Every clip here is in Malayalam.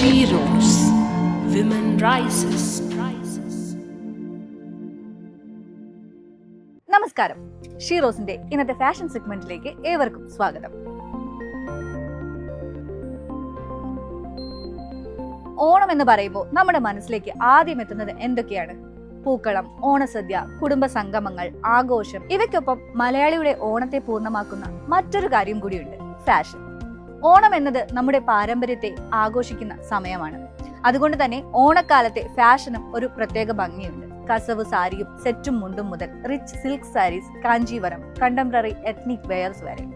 She rose. Women rises. നമസ്കാരം, ഷീറോസിന്റെ ഇന്നത്തെ ഫാഷൻ സെഗ്മെന്റിലേക്ക് ഏവർക്കും സ്വാഗതം. ഓണം എന്ന് പറയുമ്പോൾ നമ്മുടെ മനസ്സിലേക്ക് ആദ്യം എത്തുന്നത് എന്തൊക്കെയാണ്? പൂക്കളം, ഓണസദ്യ, കുടുംബ സംഗമങ്ങൾ, ആഘോഷം. ഇവയ്ക്കൊപ്പം മലയാളിയുടെ ഓണത്തെ പൂർണ്ണമാക്കുന്ന മറ്റൊരു കാര്യം കൂടിയുണ്ട്, ഫാഷൻ. ഓണം എന്നത് നമ്മുടെ പാരമ്പര്യത്തെ ആഘോഷിക്കുന്ന സമയമാണ്. അതുകൊണ്ട് തന്നെ ഓണക്കാലത്തെ ഫാഷനും ഒരു പ്രത്യേക ഭംഗിയുണ്ട്. കസവ് സാരിയും സെറ്റും മുണ്ടും മുതൽ rich silk sarees, Kanjeevaram, contemporary ethnic wears വരെ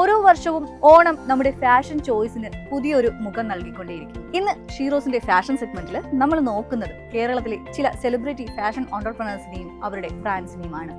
ഓരോ വർഷവും ഓണം നമ്മുടെ ഫാഷൻ ചോയ്സിന് പുതിയൊരു മുഖം നൽകിക്കൊണ്ടേയിരിക്കും. ഇന്ന് ഷീറോസിന്റെ ഫാഷൻ സെഗ്മെന്റിൽ നമ്മൾ നോക്കുന്നത് കേരളത്തിലെ ചില സെലിബ്രിറ്റി ഫാഷൻ ഓണ്ടർപ്രണേഴ്സിനെയും അവരുടെ ബ്രാൻഡ്സിനെയുമാണ്.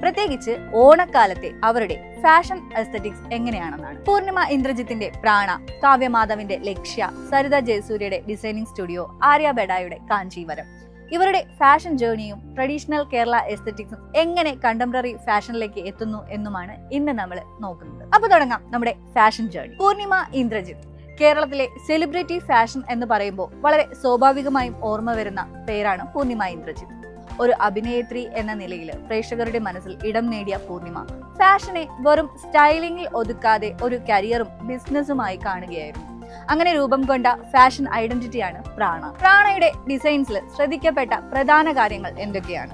പ്രത്യേകിച്ച് ഓണക്കാലത്തെ അവരുടെ ഫാഷൻ എസ്തറ്റിക്സ് എങ്ങനെയാണെന്നാണ്. പൂർണിമ ഇന്ദ്രജിത്തിന്റെ പ്രാണ, കാവ്യമാധവിന്റെ ലക്ഷ്യ, സരിത ജയസൂര്യയുടെ ഡിസൈനിങ് സ്റ്റുഡിയോ, ആര്യ ബെഡായുടെ കാഞ്ചീവരം, ഇവരുടെ ഫാഷൻ ജേർണിയും ട്രഡീഷണൽ കേരള എസ്തറ്റിക്സും എങ്ങനെ കണ്ടംപററി ഫാഷനിലേക്ക് എത്തുന്നു എന്നുമാണ് ഇന്ന് നമ്മൾ നോക്കുന്നത്. അപ്പൊ തുടങ്ങാം നമ്മുടെ ഫാഷൻ ജേർണി. പൂർണിമ ഇന്ദ്രജിത്ത് കേരളത്തിലെ സെലിബ്രിറ്റി ഫാഷൻ എന്ന് പറയുമ്പോൾ വളരെ സ്വാഭാവികമായും ഓർമ്മ വരുന്ന പേരാണ് പൂർണിമ ഇന്ദ്രജിത്ത്. ഒരു അഭിനേത്രി എന്ന നിലയിൽ പ്രേക്ഷകരുടെ മനസ്സിൽ ഇടം നേടിയ പൂർണിമ ഫാഷനെ വെറും സ്റ്റൈലിംഗിൽ ഒതുക്കാതെ ഒരു കരിയറും ബിസിനസ്സുമായി കാണുകയായിരുന്നു. അങ്ങനെ രൂപം കൊണ്ട ഫാഷൻ ഐഡന്റിറ്റിയാണ് പ്രാണ. പ്രാണയുടെ ഡിസൈൻസിൽ ശ്രദ്ധിക്കപ്പെട്ട പ്രധാന കാര്യങ്ങൾ എന്തൊക്കെയാണ്?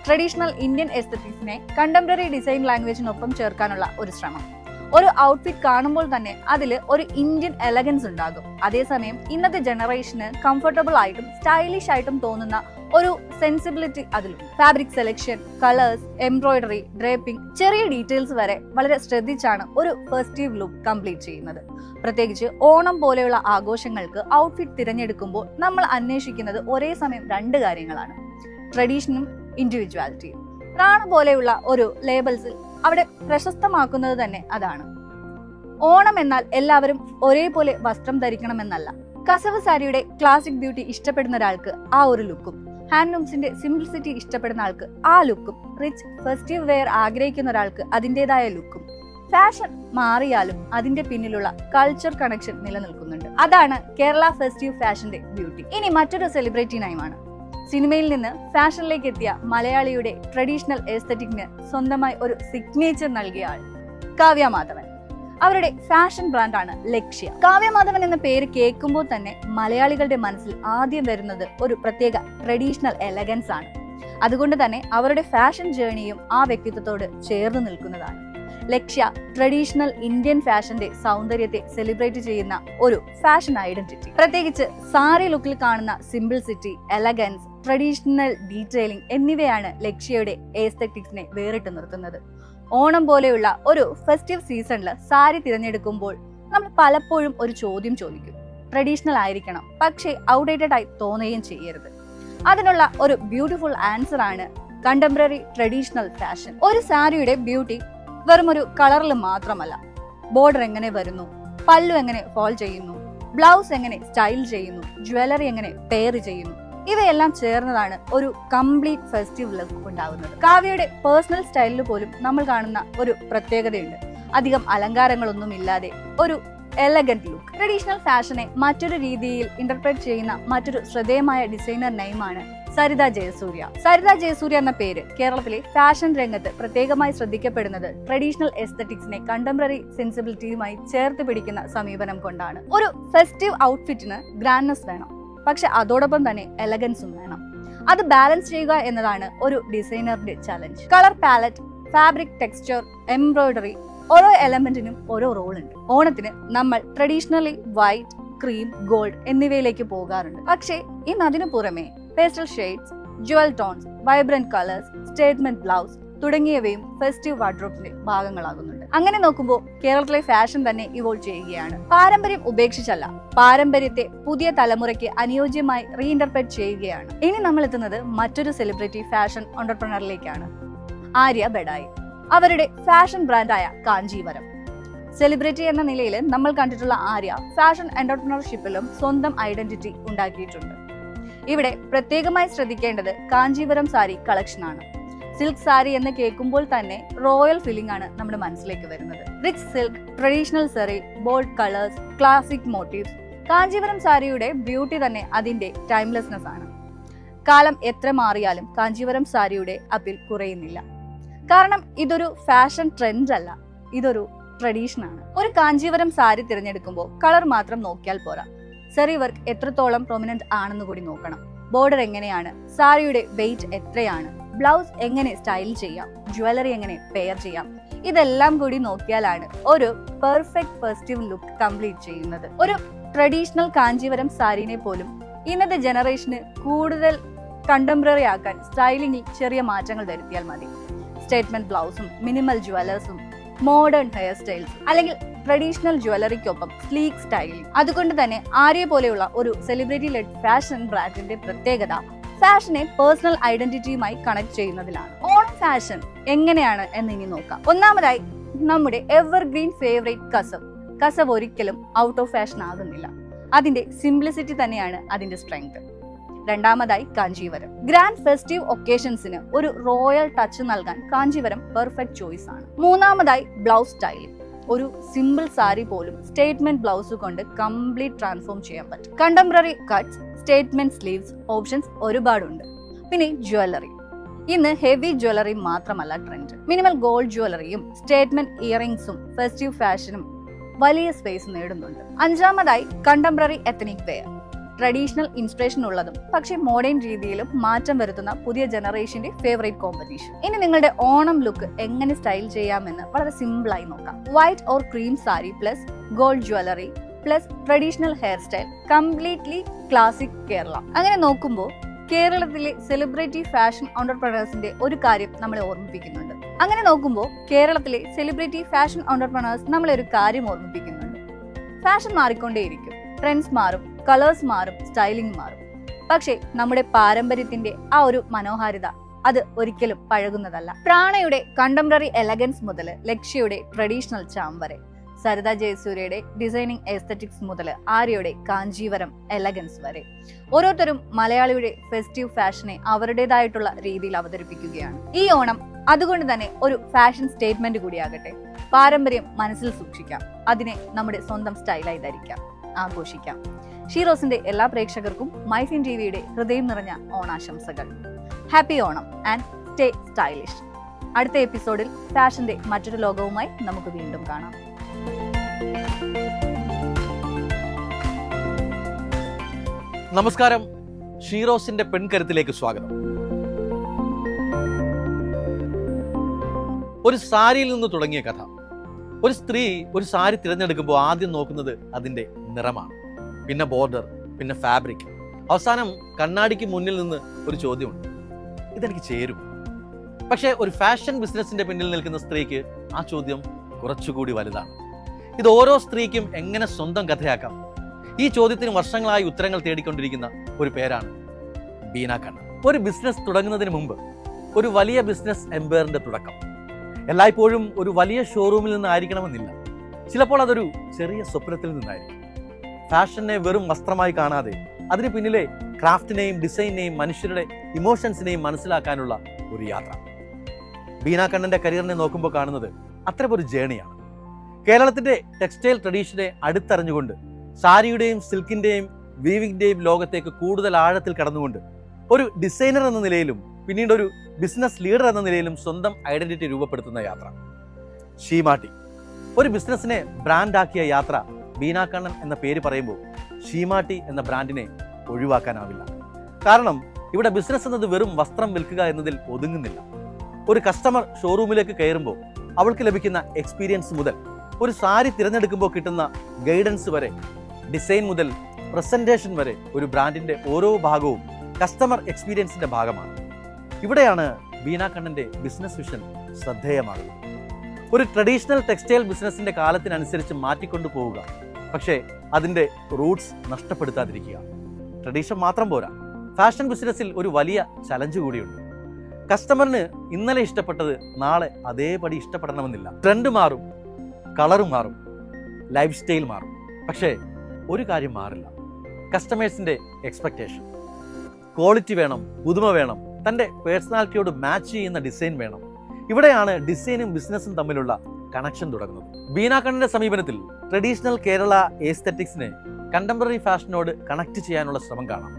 ട്രഡീഷണൽ ഇന്ത്യൻ എസ്തറ്റിക്സിനെ കണ്ടംപററി ഡിസൈൻ ലാംഗ്വേജിനൊപ്പം ചേർക്കാനുള്ള ഒരു ശ്രമം. ഒരു ഔട്ട്ഫിറ്റ് കാണുമ്പോൾ തന്നെ അതിൽ ഒരു ഇന്ത്യൻ എലഗൻസ് ഉണ്ടാകും. അതേസമയം ഇന്നത്തെ ജനറേഷന് കംഫർട്ടബിൾ ആയിട്ടും സ്റ്റൈലിഷ് ആയിട്ടും തോന്നുന്ന ഒരു സെൻസിബിലിറ്റി അതിലുണ്ട്. Fabric selection, colours, embroidery, draping, ചെറിയ ഡീറ്റെയിൽസ് വരെ വളരെ ശ്രദ്ധിച്ചാണ് ഒരു ഫെസ്റ്റീവ് ലുക്ക് കംപ്ലീറ്റ് ചെയ്യുന്നത്. പ്രത്യേകിച്ച് ഓണം പോലെയുള്ള ആഘോഷങ്ങൾക്ക് ഔട്ട്ഫിറ്റ് തിരഞ്ഞെടുക്കുമ്പോൾ നമ്മൾ അന്വേഷിക്കുന്നത് ഒരേ സമയം രണ്ട് കാര്യങ്ങളാണ്: ട്രഡീഷനും ഇൻഡിവിജ്വാലിറ്റിയും. പ്രാണ പോലെയുള്ള ഒരു ലേബൽസിൽ അവിടെ പ്രശസ്തമാക്കുന്നത് തന്നെ അതാണ്. ഓണം എന്നാൽ എല്ലാവരും ഒരേപോലെ വസ്ത്രം ധരിക്കണമെന്നല്ല. കസവ് സാരിയുടെ ക്ലാസിക് ബ്യൂട്ടി ഇഷ്ടപ്പെടുന്ന ഒരാൾക്ക് ആ ഒരു ലുക്കും, ഹാൻഡ്ലൂംസിന്റെ സിംപ്ലിസിറ്റി ഇഷ്ടപ്പെടുന്ന ആൾക്ക് ആ ലുക്കും, റിച്ച് ഫെസ്റ്റീവ് വെയർ ആഗ്രഹിക്കുന്ന ഒരാൾക്ക് അതിൻ്റെതായ ലുക്കും. ഫാഷൻ മാറിയാലും അതിന്റെ പിന്നിലുള്ള കൾച്ചർ കണക്ഷൻ നിലനിൽക്കുന്നുണ്ട്. അതാണ് കേരള ഫെസ്റ്റീവ് ഫാഷന്റെ ബ്യൂട്ടി. ഇനി മറ്റൊരു സെലിബ്രിറ്റി നയമാണ്. സിനിമയിൽ നിന്ന് ഫാഷനിലേക്ക് എത്തിയ മലയാളിയുടെ ട്രഡീഷണൽ എസ്തറ്റിക്കിന് സ്വന്തമായി ഒരു സിഗ്നേച്ചർ നൽകിയ ആൾ കാവ്യമാധവൻ. അവരുടെ ഫാഷൻ ബ്രാൻഡാണ് ലക്ഷ്യ. കാവ്യമാധവൻ എന്ന പേര് കേൾക്കുമ്പോൾ തന്നെ മലയാളികളുടെ മനസ്സിൽ ആദ്യം വരുന്നത് ഒരു പ്രത്യേക ട്രഡീഷണൽ എലഗൻസ് ആണ്. അതുകൊണ്ട് തന്നെ അവരുടെ ഫാഷൻ ജേർണിയും ആ വ്യക്തിത്വത്തോട് ചേർന്ന് നിൽക്കുന്നതാണ്. ലക്ഷ്യ ട്രഡീഷണൽ ഇന്ത്യൻ ഫാഷന്റെ സൗന്ദര്യത്തെ സെലിബ്രേറ്റ് ചെയ്യുന്ന ഒരു ഫാഷൻ ഐഡന്റിറ്റി. പ്രത്യേകിച്ച് സാരി ലുക്കിൽ കാണുന്ന സിംപിൾസിറ്റി, എലഗൻസ്, ട്രഡീഷണൽ ഡീറ്റെയിലിംഗ് എന്നിവയാണ് ലക്ഷ്യയുടെ എസ്തറ്റിക്സിനെ വേറിട്ട് നിർത്തുന്നത്. ഓണം പോലെയുള്ള ഒരു ഫെസ്റ്റീവ് സീസണിൽ സാരി തിരഞ്ഞെടുക്കുമ്പോൾ നമ്മൾ പലപ്പോഴും ഒരു ചോദ്യം ചോദിക്കും: ട്രഡീഷണൽ ആയിരിക്കണം, പക്ഷേ ഔട്ട്ഡേറ്റഡ് ആയി തോന്നുകയും ചെയ്യരുത്. അതിനുള്ള ഒരു ബ്യൂട്ടിഫുൾ ആൻസർ ആണ് കണ്ടംപററി ട്രഡീഷണൽ ഫാഷൻ. ഒരു സാരിയുടെ ബ്യൂട്ടി വെറും ഒരു കളറിൽ മാത്രമല്ല. ബോർഡർ എങ്ങനെ വരുന്നു, പല്ലു എങ്ങനെ ഫോൾ ചെയ്യുന്നു, ബ്ലൗസ് എങ്ങനെ സ്റ്റൈൽ ചെയ്യുന്നു, ജ്വല്ലറി എങ്ങനെ പെയർ ചെയ്യുന്നു, ഇവയെല്ലാം ചേർന്നതാണ് ഒരു കംപ്ലീറ്റ് ഫെസ്റ്റീവ് ലുക്ക് ഉണ്ടാകുന്നത്. കാവ്യയുടെ പേഴ്സണൽ സ്റ്റൈലിൽ പോലും നമ്മൾ കാണുന്ന ഒരു പ്രത്യേകതയുണ്ട്. അധികം അലങ്കാരങ്ങളൊന്നും ഇല്ലാതെ ഒരു എലഗന്റ് ലുക്ക്. ട്രഡീഷണൽ ഫാഷനെ മറ്റൊരു രീതിയിൽ ഇന്റർപ്രറ്റ് ചെയ്യുന്ന മറ്റൊരു ശ്രദ്ധേയമായ ഡിസൈനർ നെയിമാണ് സരിത ജയസൂര്യ. സരിത ജയസൂര്യ എന്ന പേര് കേരളത്തിലെ ഫാഷൻ രംഗത്ത് പ്രത്യേകമായി ശ്രദ്ധിക്കപ്പെടുന്നത് ട്രഡീഷണൽ എസ്തറ്റിക്സിനെ കണ്ടംപററി സെൻസിബിലിറ്റിയുമായി ചേർത്ത് പിടിക്കുന്ന സമീപനം കൊണ്ടാണ്. ഒരു ഫെസ്റ്റീവ് ഔട്ട്ഫിറ്റിന് ഗ്രാൻഡ്നെസ് വേണം, പക്ഷെ അതോടൊപ്പം തന്നെ എലഗൻസും വേണം. അത് ബാലൻസ് ചെയ്യുക എന്നതാണ് ഒരു ഡിസൈനറുടെ challenge. Colour palette, fabric texture, embroidery, ഓരോ എലമെന്റിനും ഓരോ റോൾ ഉണ്ട്. ഓണത്തിന് നമ്മൾ ട്രഡീഷണലി വൈറ്റ്, ക്രീം, ഗോൾഡ് എന്നിവയിലേക്ക് പോകാറുണ്ട്. പക്ഷേ ഇന്ന് അതിനു പുറമെ pastel shades, jewel tones, vibrant colours, statement blouse തുടങ്ങിയവയും ഫെസ്റ്റീവ് വാർഡ്രോബിന്റെ ഭാഗങ്ങളാകുന്നുണ്ട്. അങ്ങനെ നോക്കുമ്പോൾ കേരളത്തിലെ ഫാഷൻ തന്നെ ഇവോൾവ് ചെയ്യുകയാണ്. പാരമ്പര്യം ഉപേക്ഷിച്ചല്ല, പാരമ്പര്യത്തെ പുതിയ തലമുറയ്ക്ക് അനുയോജ്യമായി റീഇന്റർപ്രറ്റ് ചെയ്യുകയാണ്. ഇനി നമ്മൾ എത്തുന്നത് മറ്റൊരു സെലിബ്രിറ്റി ഫാഷൻ ഓണ്ടർപ്രണറിലേക്കാണ്, ആര്യ ബെഡായി. അവരുടെ ഫാഷൻ ബ്രാൻഡായ കാഞ്ചീവരം. സെലിബ്രിറ്റി എന്ന നിലയിൽ നമ്മൾ കണ്ടിട്ടുള്ള ആര്യ ഫാഷൻ എന്റർപ്രണർഷിപ്പിലും സ്വന്തം ഐഡന്റിറ്റി ഉണ്ടാക്കിയിട്ടുണ്ട്. ഇവിടെ പ്രത്യേകമായി ശ്രദ്ധിക്കേണ്ടത് കാഞ്ചീവരം സാരി കളക്ഷനാണ്. സിൽക്ക് സാരി എന്ന് കേൾക്കുമ്പോൾ തന്നെ റോയൽ ഫീലിംഗ് ആണ് നമ്മുടെ മനസ്സിലേക്ക് വരുന്നത്. Rich silk, traditional sari, bold colours, classic motifs, Kanchipuram സാരിയുടെ ബ്യൂട്ടി തന്നെ അതിന്റെ ടൈംലെസ്നെസ് ആണ്. കാലം എത്ര മാറിയാലും കാഞ്ചീപുരം സാരിയുടെ അപ്പീൽ കുറയുന്നില്ല. കാരണം ഇതൊരു ഫാഷൻ ട്രെൻഡ് അല്ല, ഇതൊരു ട്രഡീഷൻ ആണ്. ഒരു കാഞ്ചീപുരം സാരി തിരഞ്ഞെടുക്കുമ്പോൾ കളർ മാത്രം നോക്കിയാൽ പോരാ, സെറി വർക്ക് എത്രത്തോളം പ്രൊമിനന്റ് ആണെന്ന് കൂടി നോക്കണം. ബോർഡർ എങ്ങനെയാണ്, സാരിയുടെ വെയിറ്റ് എത്രയാണ്, ബ്ലൗസ് എങ്ങനെ സ്റ്റൈൽ ചെയ്യാം, ജ്വല്ലറി എങ്ങനെ പെയർ ചെയ്യാം, ഇതെല്ലാം കൂടി നോക്കിയാലാണ് ഒരു പെർഫെക്റ്റ് ഫെസ്റ്റീവ് ലുക്ക് കംപ്ലീറ്റ് ചെയ്യുന്നത്. ഒരു ട്രഡീഷണൽ കാഞ്ചീപുരം സാരിനെ പോലും ഇന്നത്തെ ജനറേഷന് കൂടുതൽ കണ്ടംപററി ആക്കാൻ സ്റ്റൈലിംഗിൽ ചെറിയ മാറ്റങ്ങൾ വരുത്തിയാൽ മതി. സ്റ്റേറ്റ്മെന്റ് ബ്ലൗസും മിനിമൽ ജ്വല്ലേഴ്സും മോഡേൺ ഹെയർ സ്റ്റൈൽസും അല്ലെങ്കിൽ ട്രഡീഷണൽ ജ്വല്ലറിക്കൊപ്പം സ്ലീക്ക് സ്റ്റൈലിംഗ്. അതുകൊണ്ട് തന്നെ ആര്യ പോലെയുള്ള ഒരു സെലിബ്രിറ്റി ലെഡ് ഫാഷൻ ബ്രാൻഡിന്റെ പ്രത്യേകത ഫാഷനെ പേഴ്സണൽ ഐഡന്റിറ്റിയുമായി കണക്ട് ചെയ്യുന്നതിലാണ്. ഓണം ഫാഷൻ എങ്ങനെയാണ് എന്ന് ഇനി നോക്കാം. ഒന്നാമതായി നമ്മുടെ എവർഗ്രീൻ ഫേവറേറ്റ് കസവ് ഒരിക്കലും ഔട്ട് ഓഫ് ഫാഷൻ ആകുന്നില്ല. അതിന്റെ സിംപ്ലിസിറ്റി തന്നെയാണ് അതിന്റെ സ്ട്രെങ്ത്. രണ്ടാമതായി കാഞ്ചീപുരം. ഗ്രാൻഡ് ഫെസ്റ്റീവ് ഒക്കേഷൻസിന് ഒരു റോയൽ ടച്ച് നൽകാൻ കാഞ്ചീപുരം പെർഫെക്റ്റ് ചോയ്സ് ആണ്. മൂന്നാമതായി ബ്ലൗസ് സ്റ്റൈലിംഗ്. ഒരു സിമ്പിൾ സാരി പോലും സ്റ്റേറ്റ്മെന്റ് ബ്ലൗസ് കൊണ്ട് കംപ്ലീറ്റ് ട്രാൻസ്ഫോം ചെയ്യാൻ പറ്റും. Contemporary cuts, statement sleeves options ഒരുപാടുണ്ട്. പിന്നെ ജ്വല്ലറി. ഇന്ന് ഹെവി ജ്വല്ലറി മാത്രമല്ല ട്രെൻഡ്, മിനിമൽ ഗോൾഡ് ജ്വല്ലറിയും സ്റ്റേറ്റ്മെന്റ് ഇയറിംഗ്സും ഫെസ്റ്റീവ് ഫാഷനും വലിയ സ്പേസ് നേടുന്നുണ്ട്. അഞ്ചാമതായി contemporary ethnic wear. Traditional inspiration ഉള്ളതും പക്ഷേ മോഡേൺ രീതിയിലും മാറ്റം വരുത്തുന്ന പുതിയ ജനറേഷന്റെ ഫേവറേറ്റ് കോമ്പറ്റീഷൻ. ഇനി നിങ്ങളുടെ ഓണം ലുക്ക് എങ്ങനെ സ്റ്റൈൽ ചെയ്യാമെന്ന് വളരെ സിമ്പിൾ ആയി നോക്കാം. White or cream sari plus gold jewellery plus traditional hair style, completely classic Kerala. അങ്ങനെ നോക്കുമ്പോൾ കേരളത്തിലെ സെലിബ്രിറ്റി ഫാഷൻ ഓണ്ടർപ്രണേഴ്സിന്റെ ഒരു കാര്യം നമ്മളെ ഓർമ്മിപ്പിക്കുന്നുണ്ട്. അങ്ങനെ നോക്കുമ്പോൾ കേരളത്തിലെ സെലിബ്രിറ്റി ഫാഷൻ ഓണ്ടർപ്രണേഴ്സ് നമ്മളെ ഒരു കാര്യം ഓർമ്മിപ്പിക്കുന്നുണ്ട്. ഫാഷൻ മാറിക്കൊണ്ടേയിരിക്കും, ട്രെൻഡ്സ് മാറും, കളേഴ്സ് മാറും, സ്റ്റൈലിംഗ് മാറും. പക്ഷേ നമ്മുടെ പാരമ്പര്യത്തിന്റെ ആ ഒരു മനോഹാരിത അത് ഒരിക്കലും പഴകുന്നതല്ല. പ്രാണയുടെ കണ്ടംപററി എലഗൻസ് മുതൽ ലക്ഷ്യയുടെ ട്രഡീഷണൽ ചാം വരെ, സരിത ജയസൂര്യയുടെ ഡിസൈനിങ് എസ്തറ്റിക്സ് മുതൽ ആര്യയുടെ കാഞ്ചീപുരം എലഗൻസ് വരെ, ഓരോരുത്തരും മലയാളിയുടെ ഫെസ്റ്റീവ് ഫാഷനെ അവരുടേതായിട്ടുള്ള രീതിയിൽ അവതരിപ്പിക്കുകയാണ്. ഈ ഓണം അതുകൊണ്ട് തന്നെ ഒരു ഫാഷൻ സ്റ്റേറ്റ്മെന്റ് കൂടിയാകട്ടെ. പാരമ്പര്യം മനസ്സിൽ സൂക്ഷിക്കാം, അതിനെ നമ്മുടെ സ്വന്തം സ്റ്റൈലായി ധരിക്കാം, ആഘോഷിക്കാം. ഷീറോസിന്റെ എല്ലാ പ്രേക്ഷകർക്കും മൈഫിൻ ടിവിയുടെ ഹൃദയം നിറഞ്ഞ ഓണാശംസകൾ. Happy Onam and stay stylish. അടുത്ത എപ്പിസോഡിൽ ഫാഷന്റെ മറ്റൊരു ലോകവുമായി നമുക്ക് വീണ്ടും കാണാം. നമസ്കാരം, ഷീറോസിന്റെ പെൺകരുത്തിലേക്ക് സ്വാഗതം. ഒരു സാരിയിൽ നിന്ന് തുടങ്ങിയ കഥ. ഒരു സ്ത്രീ ഒരു സാരി തിരഞ്ഞെടുക്കുമ്പോൾ ആദ്യം നോക്കുന്നത് അതിന്റെ നിറമാണ്, പിന്നെ ബോർഡർ, പിന്നെ ഫാബ്രിക്. അവസാനം കണ്ണാടിക്ക് മുന്നിൽ നിന്ന് ഒരു ചോദ്യമുണ്ട്, ഇതെനിക്ക് ചേരും. പക്ഷേ ഒരു ഫാഷൻ ബിസിനസിന്റെ പിന്നിൽ നിൽക്കുന്ന സ്ത്രീക്ക് ആ ചോദ്യം കുറച്ചുകൂടി വലുതാണ്. ഇത് ഓരോ സ്ത്രീക്കും എങ്ങനെ സ്വന്തം കഥയാക്കാം? ഈ ചോദ്യത്തിന് വർഷങ്ങളായി ഉത്തരങ്ങൾ തേടിക്കൊണ്ടിരിക്കുന്ന ഒരു പേരാണ് ബീന കണ്ണൻ. ഒരു ബിസിനസ് തുടങ്ങുന്നതിന് മുമ്പ് ഒരു വലിയ ബിസിനസ് എംപയറിന്റെ തുടക്കം എല്ലായ്പ്പോഴും ഒരു വലിയ ഷോറൂമിൽ നിന്നായിരിക്കണമെന്നില്ല. ചിലപ്പോൾ അതൊരു ചെറിയ സ്വപ്നത്തിൽ നിന്നായിരിക്കും. ഫാഷനെ വെറും വസ്ത്രമായി കാണാതെ അതിന് പിന്നിലെ ക്രാഫ്റ്റിനെയും ഡിസൈനെയും മനുഷ്യരുടെ ഇമോഷൻസിനെയും മനസ്സിലാക്കാനുള്ള ഒരു യാത്ര. ബീന കണ്ണന്റെ കരിയറിനെ നോക്കുമ്പോൾ കാണുന്നത് അത്തരമൊരു ജേണിയാണ്. കേരളത്തിന്റെ ടെക്സ്റ്റൈൽ ട്രഡീഷനെ അടുത്തറിഞ്ഞുകൊണ്ട് സാരിയുടെയും സിൽക്കിന്റെയും വീവിംഗിന്റെയും ലോകത്തേക്ക് കൂടുതൽ ആഴത്തിൽ കടന്നുകൊണ്ട് ഒരു ഡിസൈനർ എന്ന നിലയിലും പിന്നീട് ഒരു ബിസിനസ് ലീഡർ എന്ന നിലയിലും സ്വന്തം ഐഡന്റിറ്റി രൂപപ്പെടുത്തുന്ന യാത്ര. ഷീമാട്ടി ഒരു ബിസിനസിനെ ബ്രാൻഡാക്കിയ യാത്ര. ബീന കണ്ണൻ എന്ന പേര് പറയുമ്പോൾ ഷീമാട്ടി എന്ന ബ്രാൻഡിനെ ഒഴിവാക്കാനാവില്ല. കാരണം ഇവിടെ ബിസിനസ് എന്നത് വെറും വസ്ത്രം വിൽക്കുക എന്നതിൽ ഒതുങ്ങുന്നില്ല. ഒരു കസ്റ്റമർ ഷോറൂമിലേക്ക് കയറുമ്പോൾ അവൾക്ക് ലഭിക്കുന്ന എക്സ്പീരിയൻസ് മുതൽ ഒരു സാരി തിരഞ്ഞെടുക്കുമ്പോൾ കിട്ടുന്ന ഗൈഡൻസ് വരെ, ഡിസൈൻ മുതൽ പ്രസന്റേഷൻ വരെ ഒരു ബ്രാൻഡിന്റെ ഓരോ ഭാഗവും കസ്റ്റമർ എക്സ്പീരിയൻസിന്റെ ഭാഗമാണ്. ഇവിടെയാണ് ബീന കണ്ണന്റെ ബിസിനസ് വിഷൻ ശ്രദ്ധേയമാകുന്നത്. ഒരു ട്രഡീഷണൽ ടെക്സ്റ്റൈൽ ബിസിനസിന്റെ കാലത്തിനനുസരിച്ച് മാറ്റിക്കൊണ്ടു പോവുക, പക്ഷേ അതിന്റെ റൂട്ട്സ് നഷ്ടപ്പെടുത്താതിരിക്കുക. ട്രഡീഷൻ മാത്രം പോരാ, ഫാഷൻ ബിസിനസ്സിൽ ഒരു വലിയ ചലഞ്ച് കൂടിയുണ്ട്. കസ്റ്റമറിന് ഇന്നലെ ഇഷ്ടപ്പെട്ടത് നാളെ അതേപടി ഇഷ്ടപ്പെടണമെന്നില്ല. ട്രെൻഡ് മാറും, കളറ് മാറും, ലൈഫ് സ്റ്റൈൽ മാറും. പക്ഷേ ഒരു കാര്യം മാറില്ല, കസ്റ്റമേഴ്സിന്റെ എക്സ്പെക്റ്റേഷൻ. ക്വാളിറ്റി വേണം, പുതുമ വേണം, തൻ്റെ പേഴ്സണാലിറ്റിയോട് മാച്ച് ചെയ്യുന്ന ഡിസൈൻ വേണം. ഇവിടെയാണ് ഡിസൈനും ബിസിനസ്സും തമ്മിലുള്ള കണക്ഷൻ തുടങ്ങുന്നത്. ബീന കണ്ണന്റെ സമീപനത്തിൽ ട്രഡീഷണൽ കേരള എസ്തെറ്റിക്സിനെ കണ്ടംപററി ഫാഷനോട് കണക്ട് ചെയ്യാനുള്ള ശ്രമം കാണാം.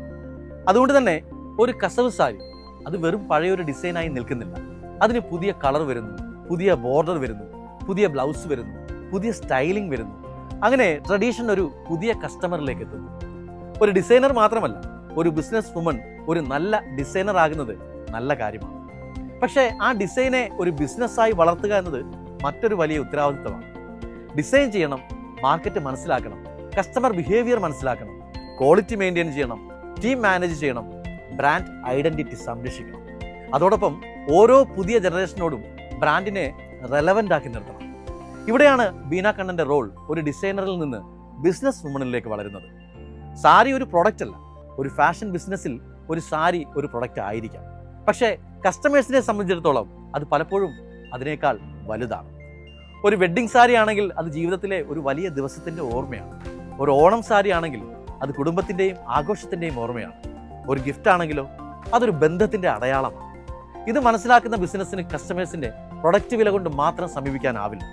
അതുകൊണ്ട് തന്നെ ഒരു കസവ് സാരി അത് വെറും പഴയൊരു ഡിസൈനായി നിൽക്കുന്നില്ല. അതിന് പുതിയ കളർ വരുന്നു, പുതിയ ബോർഡർ വരുന്നു, പുതിയ ബ്ലൗസ് വരുന്നു, പുതിയ സ്റ്റൈലിംഗ് വരുന്നു. അങ്ങനെ ട്രഡീഷൻ ഒരു പുതിയ കസ്റ്റമറിലേക്ക് എത്തുന്നു. ഒരു ഡിസൈനർ മാത്രമല്ല, ഒരു ബിസിനസ് വുമൺ ഒരു നല്ല ഡിസൈനർ ആകുന്നത് നല്ല കാര്യമാണ്. പക്ഷേ ആ ഡിസൈനെ ഒരു ബിസിനസ്സായി വളർത്തുക എന്നത് മറ്റൊരു വലിയ ഉത്തരവാദിത്തമാണ്. ഡിസൈൻ ചെയ്യണം, മാർക്കറ്റ് മനസ്സിലാക്കണം, കസ്റ്റമർ ബിഹേവിയർ മനസ്സിലാക്കണം, ക്വാളിറ്റി മെയിൻറ്റെയിൻ ചെയ്യണം, ടീം മാനേജ് ചെയ്യണം, ബ്രാൻഡ് ഐഡന്റിറ്റി സംരക്ഷിക്കണം. അതോടൊപ്പം ഓരോ പുതിയ ജനറേഷനോടും ബ്രാൻഡിനെ റെലവൻ്റ് ആക്കി നിർത്തണം. ഇവിടെയാണ് ബീന കണ്ണന്റെ റോൾ ഒരു ഡിസൈനറിൽ നിന്ന് ബിസിനസ് വുമണിലേക്ക് വളരുന്നത്. സാരി ഒരു പ്രൊഡക്റ്റ് അല്ല. ഒരു ഫാഷൻ ബിസിനസ്സിൽ ഒരു സാരി ഒരു പ്രൊഡക്റ്റ് ആയിരിക്കാം, പക്ഷേ കസ്റ്റമേഴ്സിനെ സംബന്ധിച്ചിടത്തോളം അത് പലപ്പോഴും അതിനേക്കാൾ വലുതാണ്. ഒരു വെഡ്ഡിംഗ് സാരി ആണെങ്കിൽ അത് ജീവിതത്തിലെ ഒരു വലിയ ദിവസത്തിന്റെ ഓർമ്മയാണ്. ഒരു ഓണം സാരി ആണെങ്കിൽ അത് കുടുംബത്തിന്റെയും ആഘോഷത്തിന്റെയും ഓർമ്മയാണ്. ഒരു ഗിഫ്റ്റ് ആണെങ്കിലോ അതൊരു ബന്ധത്തിന്റെ അടയാളമാണ്. ഇത് മനസ്സിലാക്കുന്ന ബിസിനസ്സിന് കസ്റ്റമേഴ്സിന്റെ പ്രൊഡക്റ്റ് വില കൊണ്ട് മാത്രം സമീപിക്കാനാവില്ല.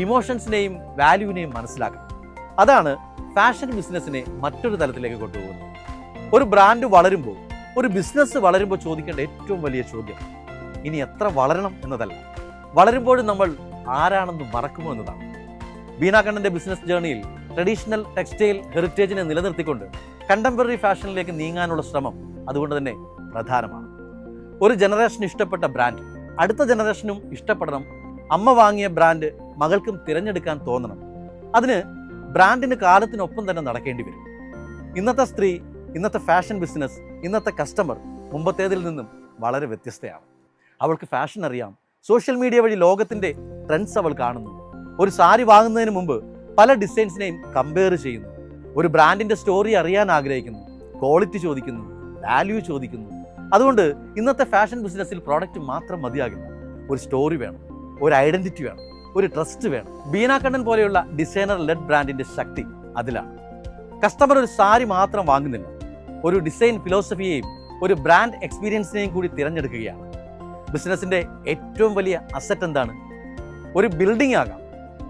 ഇമോഷൻസിനെയും വാല്യൂവിനെയും മനസ്സിലാക്കണം. അതാണ് ഫാഷൻ ബിസിനസ്സിനെ മറ്റൊരു തലത്തിലേക്ക് കൊണ്ടുപോകുന്നത്. ഒരു ബ്രാൻഡ് വളരുമ്പോൾ, ഒരു ബിസിനസ് വളരുമ്പോൾ ചോദിക്കേണ്ട ഏറ്റവും വലിയ ചോദ്യം ഇനി എത്ര വളരണം എന്നതല്ല, വളരുമ്പോഴും നമ്മൾ ആരാണെന്ന് മറക്കുമോ എന്നതാണ്. ബീന കണ്ണന്റെ ബിസിനസ് ജേർണിയിൽ ട്രഡീഷണൽ ടെക്സ്റ്റൈൽ ഹെറിറ്റേജിനെ നിലനിർത്തിക്കൊണ്ട് കണ്ടംപററി ഫാഷനിലേക്ക് നീങ്ങാനുള്ള ശ്രമം അതുകൊണ്ട് തന്നെ പ്രധാനമാണ്. ഒരു ജനറേഷൻ ഇഷ്ടപ്പെട്ട ബ്രാൻഡ് അടുത്ത ജനറേഷനും ഇഷ്ടപ്പെടണം. അമ്മ വാങ്ങിയ ബ്രാൻഡ് മകൾക്കും തിരഞ്ഞെടുക്കാൻ തോന്നണം. അതിന് ബ്രാൻഡിന് കാലത്തിനൊപ്പം തന്നെ നടക്കേണ്ടി വരും. ഇന്നത്തെ സ്ത്രീ, ഇന്നത്തെ ഫാഷൻ ബിസിനസ്, ഇന്നത്തെ കസ്റ്റമർ മുമ്പത്തേതിൽ നിന്നും വളരെ വ്യത്യസ്തയാണ്. അവൾക്ക് ഫാഷൻ അറിയാം. സോഷ്യൽ മീഡിയ വഴി ലോകത്തിന്റെ ട്രെൻഡ്സ് അവൾ കാണുന്നു. ഒരു സാരി വാങ്ങുന്നതിന് മുമ്പ് പല ഡിസൈൻസിനെയും കമ്പയർ ചെയ്യുന്നു. ഒരു ബ്രാൻഡിന്റെ സ്റ്റോറി അറിയാൻ ആഗ്രഹിക്കുന്നു, ക്വാളിറ്റി ചോദിക്കുന്നു, വാല്യൂ ചോദിക്കുന്നു. അതുകൊണ്ട് ഇന്നത്തെ ഫാഷൻ ബിസിനസ്സിൽ പ്രോഡക്റ്റ് മാത്രം മതിയാകില്ല. ഒരു സ്റ്റോറി വേണം, ഒരു ഐഡന്റിറ്റി വേണം, ഒരു ട്രസ്റ്റ് വേണം. ബീന കണ്ണൻ പോലെയുള്ള ഡിസൈനർ ലെഡ് ബ്രാൻഡിന്റെ ശക്തി അതിലാണ്. കസ്റ്റമർ ഒരു സാരി മാത്രം വാങ്ങുന്നില്ല, ഒരു ഡിസൈൻ ഫിലോസഫിയെയും ഒരു ബ്രാൻഡ് എക്സ്പീരിയൻസിനെയും കൂടി തിരഞ്ഞെടുക്കുകയാണ്. ബിസിനസിന്റെ ഏറ്റവും വലിയ അസറ്റ് എന്താണ്? ഒരു ബിൽഡിംഗ് ആകാം,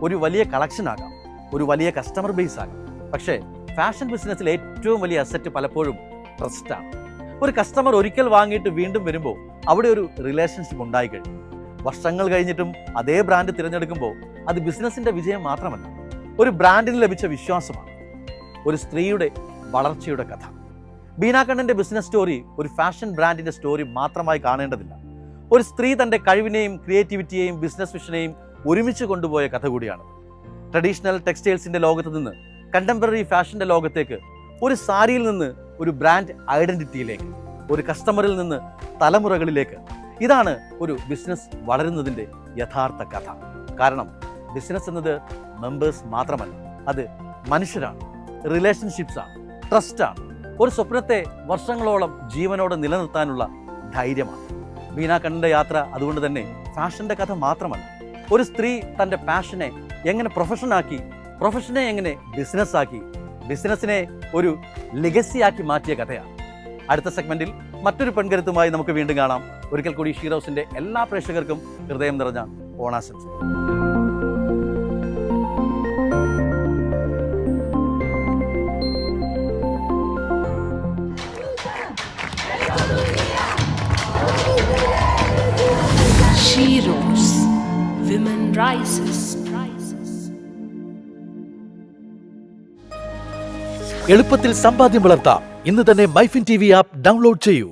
ഒരു വലിയ കളക്ഷൻ ആകാം, ഒരു വലിയ കസ്റ്റമർ ബേസ് ആകാം. പക്ഷേ ഫാഷൻ ബിസിനസ്സിലെ ഏറ്റവും വലിയ അസറ്റ് പലപ്പോഴും ട്രസ്റ്റാണ്. ഒരു കസ്റ്റമർ ഒരിക്കൽ വാങ്ങിയിട്ട് വീണ്ടും വരുമ്പോൾ അവിടെ ഒരു റിലേഷൻഷിപ്പ് ഉണ്ടായി കഴിഞ്ഞു. വർഷങ്ങൾ കഴിഞ്ഞിട്ടും അതേ ബ്രാൻഡ് തിരഞ്ഞെടുക്കുമ്പോൾ അത് ബിസിനസിന്റെ വിജയം മാത്രമല്ല, ഒരു ബ്രാൻഡിന് ലഭിച്ച വിശ്വാസമാണ്. ഒരു സ്ത്രീയുടെ വളർച്ചയുടെ കഥ. ബീന കണ്ണന്റെ ബിസിനസ് സ്റ്റോറി ഒരു ഫാഷൻ ബ്രാൻഡിന്റെ സ്റ്റോറി മാത്രമായി കാണേണ്ടതില്ല. ഒരു സ്ത്രീ തന്റെ കഴിവിനെയും ക്രിയേറ്റിവിറ്റിയെയും ബിസിനസ് വിഷനെയും ഒരുമിച്ച് കൊണ്ടുപോയ കഥ കൂടിയാണ്. ട്രഡീഷണൽ ടെക്സ്റ്റൈൽസിന്റെ ലോകത്ത് നിന്ന് കണ്ടംപററി ഫാഷന്റെ ലോകത്തേക്ക്, ഒരു സാരിയിൽ നിന്ന് ഒരു ബ്രാൻഡ് ഐഡന്റിറ്റിയിലേക്ക്, ഒരു കസ്റ്റമറിൽ നിന്ന് തലമുറകളിലേക്ക്. ഇതാണ് ഒരു ബിസിനസ് വളരുന്നതിന്റെ യഥാർത്ഥ കഥ. കാരണം ബിസിനസ് എന്നത് മെമ്പേഴ്സ് മാത്രമല്ല, അത് മനുഷ്യരാണ്, റിലേഷൻഷിപ്സാണ്, ട്രസ്റ്റാണ്. ഒരു സ്വപ്നത്തെ വർഷങ്ങളോളം ജീവനോടെ നിലനിർത്താനുള്ള ധൈര്യമാണ്. ബീന കണ്ണന്റെ യാത്ര അതുകൊണ്ട് തന്നെ ഫാഷന്റെ കഥ മാത്രമല്ല, ഒരു സ്ത്രീ തൻ്റെ പാഷനെ എങ്ങനെ പ്രൊഫഷനാക്കി, പ്രൊഫഷനെ എങ്ങനെ ബിസിനസ്സാക്കി, ബിസിനസ്സിനെ ഒരു ലെഗസിയാക്കി മാറ്റിയ കഥയാണ്. അടുത്ത സെഗ്മെന്റിൽ മറ്റൊരു പെൺകരുത്തുമായി നമുക്ക് വീണ്ടും കാണാം. ഒരിക്കൽ കൂടി ഷീറോസിന്റെ എല്ലാ പ്രേക്ഷകർക്കും ഹൃദയം നിറഞ്ഞ ഓണാശംസ. Sheroes. Women rises. എളുപ്പത്തിൽ സമ്പാദ്യം വളർത്താം. ഇന്ന് തന്നെ മൈഫിൻ TV ആപ്പ് ഡൗൺലോഡ് ചെയ്യൂ.